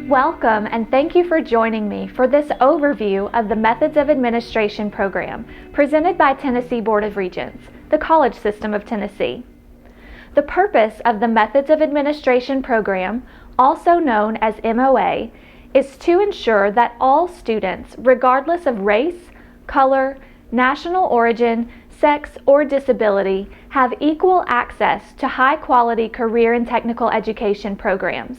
Welcome and thank you for joining me for this overview of the Methods of Administration program presented by Tennessee Board of Regents, the college system of Tennessee. The purpose of the Methods of Administration program, also known as MOA, is to ensure that all students, regardless of race, color, national origin, sex, or disability, have equal access to high-quality career and technical education programs.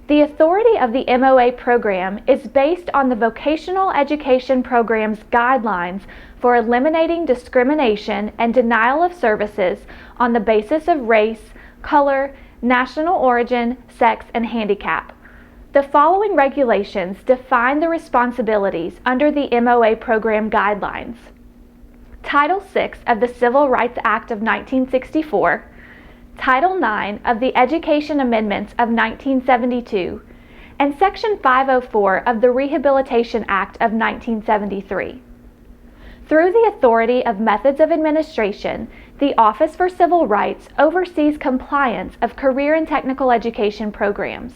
The authority of the MOA program is based on the Vocational Education Program's guidelines for eliminating discrimination and denial of services on the basis of race, color, national origin, sex, and handicap. The following regulations define the responsibilities under the MOA program guidelines. Title VI of the Civil Rights Act of 1964, Title IX of the Education Amendments of 1972, and Section 504 of the Rehabilitation Act of 1973. Through the authority of Methods of Administration, the Office for Civil Rights oversees compliance of career and technical education programs.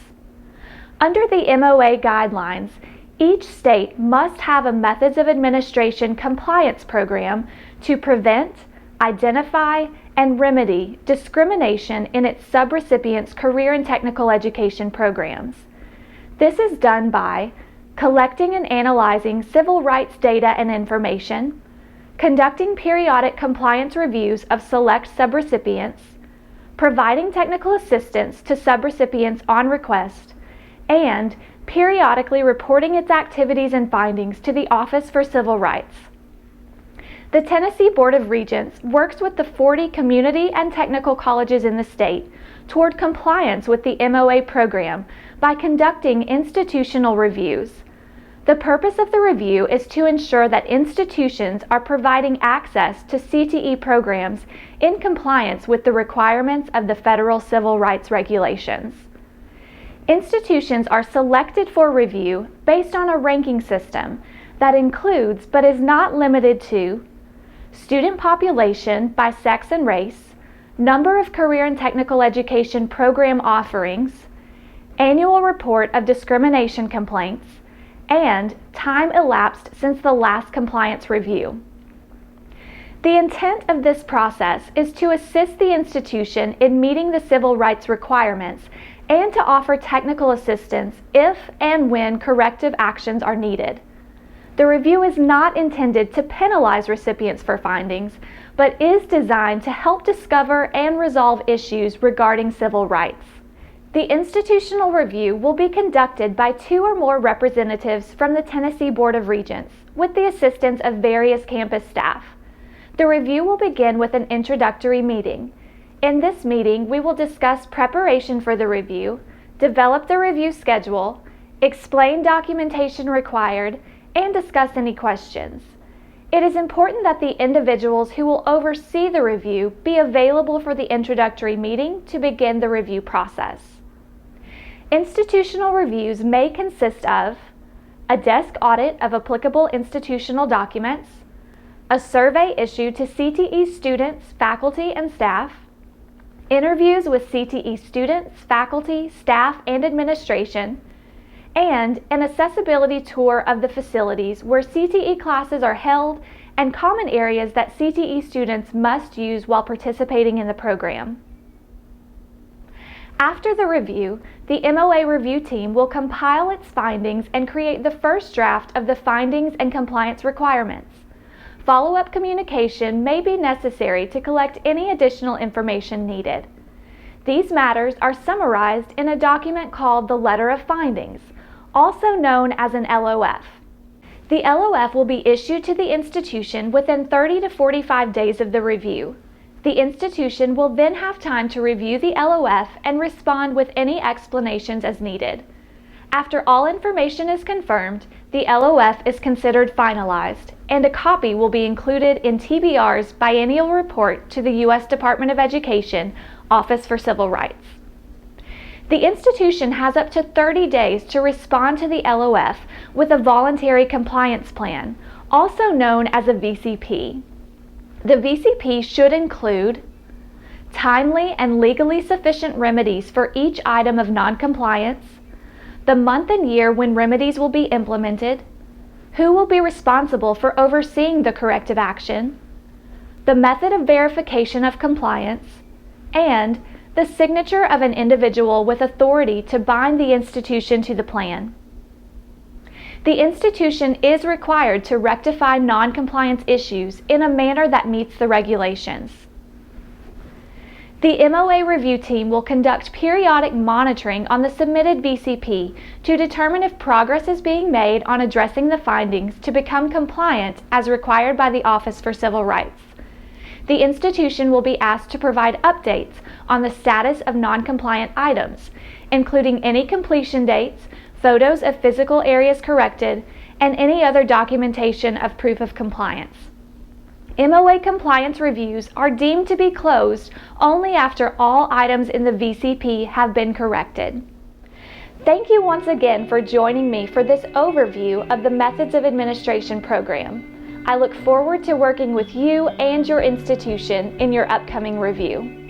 Under the MOA guidelines, each state must have a Methods of Administration compliance program to prevent, identify, and remedy discrimination in its subrecipients' career and technical education programs. This is done by collecting and analyzing civil rights data and information, conducting periodic compliance reviews of select subrecipients, providing technical assistance to subrecipients on request, and periodically reporting its activities and findings to the Office for Civil Rights. The Tennessee Board of Regents works with the 40 community and technical colleges in the state toward compliance with the MOA program by conducting institutional reviews. The purpose of the review is to ensure that institutions are providing access to CTE programs in compliance with the requirements of the federal civil rights regulations. Institutions are selected for review based on a ranking system that includes but is not limited to student population by sex and race, number of career and technical education program offerings, annual report of discrimination complaints, and time elapsed since the last compliance review. The intent of this process is to assist the institution in meeting the civil rights requirements and to offer technical assistance if and when corrective actions are needed. The review is not intended to penalize recipients for findings, but is designed to help discover and resolve issues regarding civil rights. The institutional review will be conducted by 2 or more representatives from the Tennessee Board of Regents, with the assistance of various campus staff. The review will begin with an introductory meeting. In this meeting, we will discuss preparation for the review, develop the review schedule, explain documentation required, and discuss any questions. It is important that the individuals who will oversee the review be available for the introductory meeting to begin the review process. Institutional reviews may consist of a desk audit of applicable institutional documents, a survey issued to CTE students, faculty, and staff, interviews with CTE students, faculty, staff, and administration, and an accessibility tour of the facilities where CTE classes are held and common areas that CTE students must use while participating in the program. After the review, the MOA review team will compile its findings and create the first draft of the findings and compliance requirements. Follow-up communication may be necessary to collect any additional information needed. These matters are summarized in a document called the Letter of Findings, also known as an LOF. The LOF will be issued to the institution within 30 to 45 days of the review. The institution will then have time to review the LOF and respond with any explanations as needed. After all information is confirmed, the LOF is considered finalized, and a copy will be included in TBR's biennial report to the U.S. Department of Education, Office for Civil Rights. The institution has up to 30 days to respond to the LOF with a voluntary compliance plan, also known as a VCP. The VCP should include timely and legally sufficient remedies for each item of noncompliance, the month and year when remedies will be implemented, who will be responsible for overseeing the corrective action, the method of verification of compliance, and the signature of an individual with authority to bind the institution to the plan. The institution is required to rectify non-compliance issues in a manner that meets the regulations. The MOA review team will conduct periodic monitoring on the submitted VCP to determine if progress is being made on addressing the findings to become compliant as required by the Office for Civil Rights. The institution will be asked to provide updates on the status of non-compliant items, including any completion dates, photos of physical areas corrected, and any other documentation of proof of compliance. MOA compliance reviews are deemed to be closed only after all items in the VCP have been corrected. Thank you once again for joining me for this overview of the Methods of Administration program. I look forward to working with you and your institution in your upcoming review.